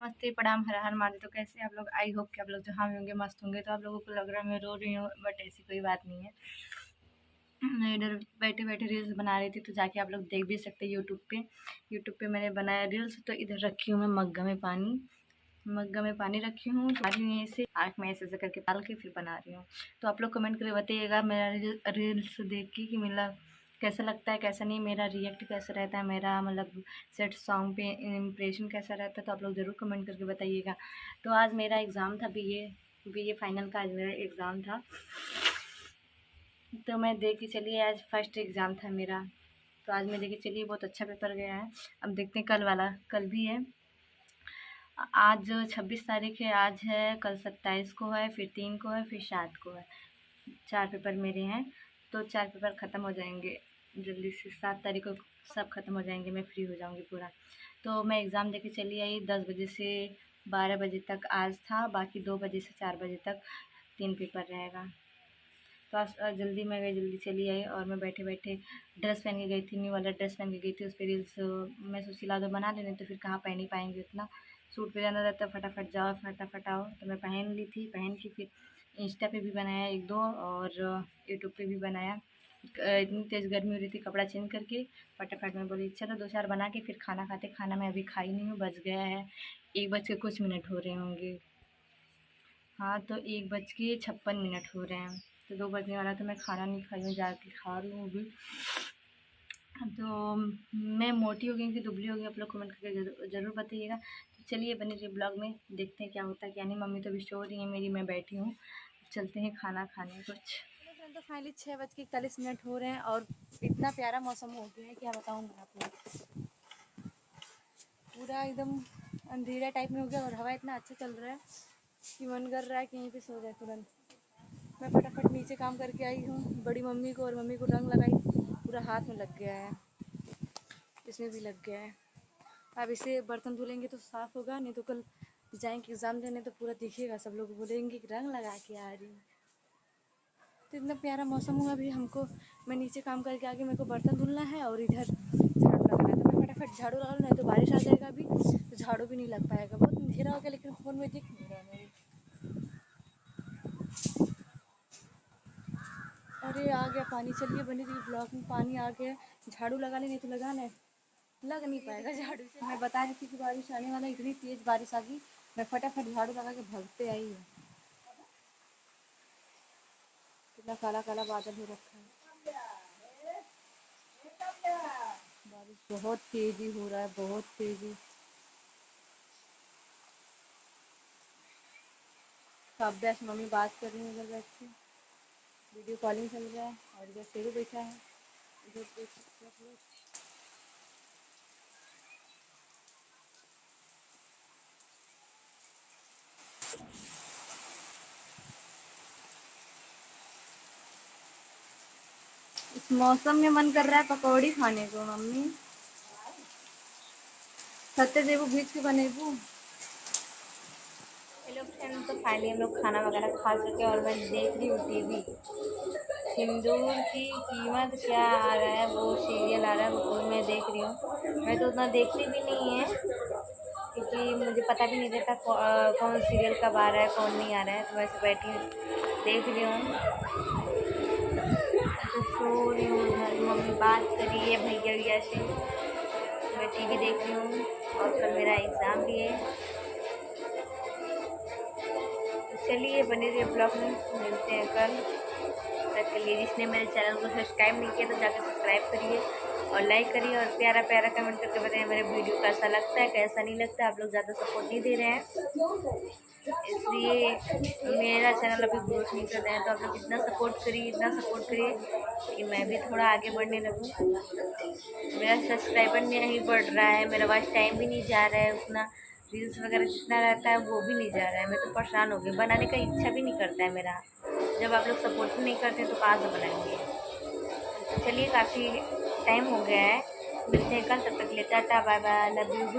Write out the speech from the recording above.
नमस्ते, प्रणाम, हर हर महादेव। तो कैसे आप लोग? आई होप कि आप लोग जहाँ भी होंगे मस्त होंगे। तो आप लोगों को लग रहा है मैं रो रही हूँ, बट ऐसी कोई बात नहीं है। मैं इधर बैठे बैठे रील्स बना रही थी, तो जाके आप लोग देख भी सकते हैं यूट्यूब पे मैंने बनाया रील्स। तो इधर रखी हूँ मैं मग्गा में पानी रखी हूँ, तो रही हूँ ऐसे आँख में ऐसे करके डाल के फिर बना रही हूँ। तो आप लोग कमेंट करके बताइएगा मेरा रील्स देख के कि मतलब कैसा लगता है, कैसा नहीं, मेरा रिएक्ट कैसा रहता है, मेरा मतलब सेट सॉन्ग पे इम्प्रेशन कैसा रहता है। तो आप लोग ज़रूर कमेंट करके बताइएगा। तो आज मेरा एग्ज़ाम था बीए फाइनल का, आज मेरा एग्ज़ाम था। तो मैं देख के चलिए, आज फर्स्ट एग्ज़ाम था मेरा। तो आज मैं देख के चलिए बहुत अच्छा पेपर गया है। अब देखते हैं कल वाला, कल भी है। आज 26 तारीख है, आज है, कल 27 को है, फिर 3 को है, फिर 7 को है। 4 पेपर मेरे हैं। तो 4 पेपर ख़त्म हो जाएंगे जल्दी से। 7 तारीख को सब ख़त्म हो जाएंगे, मैं फ्री हो जाऊंगी पूरा। तो मैं एग्ज़ाम देके चली आई 10 बजे से 12 बजे तक आज था, बाकी 2 बजे से 4 बजे तक 3 पेपर रहेगा। तो आज जल्दी मैं गई, जल्दी चली आई। और मैं बैठे बैठे ड्रेस पहन के गई थी, न्यू वाला ड्रेस पहन के गई थी। उस पर रील्स मैं सोची ला दो बना लेने, तो फिर कहाँ पहन ही पाएंगे उतना। सूट पे जाना रहता है, फटाफट जाओ फटाफट आओ। तो मैं पहन ली थी, पहन के फिर इंस्टा पे भी बनाया 1-2 और यूट्यूब पे भी बनाया। इतनी तेज़ गर्मी हो रही थी, कपड़ा चेंज करके फटाफट मैं बोली चलो 2-4 बना के फिर खाना खाते। खाना मैं अभी खाई नहीं हूँ, बज गया है 1 बज के कुछ मिनट हो रहे होंगे। हाँ, तो 1 बज के 56 मिनट हो रहे हैं। तो 2 बजने वाला, तो मैं खाना नहीं खाई हूँ, जाके खा रही हूँ अभी। तो मैं मोटी हो गई कि दुबली हो गई, आप लोग कमेंट करके ज़रूर बताइएगा। तो चलिए बने रहिए ब्लॉग में, देखते हैं क्या होता है क्या नहीं। मम्मी तो अभी सो रही है मेरी, मैं बैठी हूँ। चलते हैं खाना खाने कुछ। तो फाइनली 6 बज के 41 मिनट हो रहे हैं और इतना प्यारा मौसम हो गया है, क्या बताऊँ मैं आपको। पूरा एकदम अंधेरा टाइप में हो गया और हवा इतना अच्छा चल रहा है कि मन कर रहा है कि यहीं पे सो जाए तुरंत। मैं फटाफट नीचे काम करके आई हूँ बड़ी मम्मी को, और मम्मी को रंग लगाई, पूरा हाथ में लग गया है, इसमें भी लग गया है। अब इसे बर्तन धुलेंगे तो साफ़ होगा, नहीं तो कल जाएंगे एग्ज़ाम देने तो पूरा दिखेगा, सब लोग बोलेंगे कि रंग लगा के आ रही है। तो इतना प्यारा मौसम हुआ अभी हमको। मैं नीचे काम करके आके मेरे को बर्तन धुलना है और इधर झाड़ू लगाना है। तो मैं फटाफट झाड़ू लगा लूँ, नहीं तो बारिश आ जाएगा अभी तो झाड़ू भी नहीं लग पाएगा। बहुत अंधेरा हो गया, लेकिन फ़ोन में दिख नहीं रहा है मेरे। अरे आ गया पानी, चलिए बनी रही ब्लॉक में, पानी आ गया। झाड़ू लगा ले, नहीं तो लगाना है, लग नहीं पाएगा झाड़ू से। मैं बता रही थी कि बारिश आने वाला, इतनी तेज़ बारिश आ गई, मैं फटाफट झाड़ू लगा के भागते आई हूँ। कितना काला काला बादल हो रखा है, बारिश बहुत तेज़ी हो रहा है, बहुत तेज़ी। सब बैठ मम्मी बात कर रही है इधर बैठ के, वीडियो कॉलिंग चल रहा है, और इधर शेरू बैठा है, इधर देख सकते हैं आप लोग। इस मौसम में मन कर रहा है पकौड़ी खाने को मम्मी। सत्ते देबू भीज के बनेबू। हेलो फ्रेंड, तो फाइनली हम लोग खाना वगैरह खा चुके हैं और मैं देख रही हूँ टीवी। सिंदूर की कीमत क्या आ रहा है, वो सीरियल आ रहा है, वो मैं देख रही हूँ। मैं तो उतना देखती भी नहीं है, क्योंकि मुझे पता भी नहीं रहता कौन सीरियल कब आ रहा है कौन नहीं आ रहा है। तो वैसे बैठी देख रही हूँ। तो सो रही हूँ, उधर मम्मी बात कर रही है भैया भैया से, मैं टीवी देख रही हूँ। और कल मेरा एग्ज़ाम भी है। तो चलिए बने रहिए ब्लॉग में, मिलते हैं कल। तक के लिए जिसने मेरे चैनल को सब्सक्राइब नहीं किया तो जाकर सब्सक्राइब करिए और लाइक करिए, और प्यारा प्यारा कमेंट करके बताइए मेरे वीडियो कैसा लगता है कैसा नहीं लगता है। आप लोग ज़्यादा सपोर्ट नहीं दे रहे हैं, इसलिए मेरा चैनल अभी ग्रोथ नहीं कर रहे हैं। तो आप लोग इतना सपोर्ट करिए, इतना सपोर्ट करिए कि मैं भी थोड़ा आगे बढ़ने लगूँ। मेरा सब्सक्राइबर नहीं बढ़ रहा है, मेरा वॉच टाइम भी नहीं जा रहा है उतना, रील्स वगैरह जितना रहता है वो भी नहीं जा रहा है। मैं तो परेशान हो गई, बनाने का इच्छा भी नहीं करता है मेरा। जब आप लोग सपोर्ट नहीं करते तो कहाँ से बनाएंगे। तो चलिए काफ़ी टाइम हो गया है, मिलते हैं कल, तब तक के लिए tata bye bye, love you, good.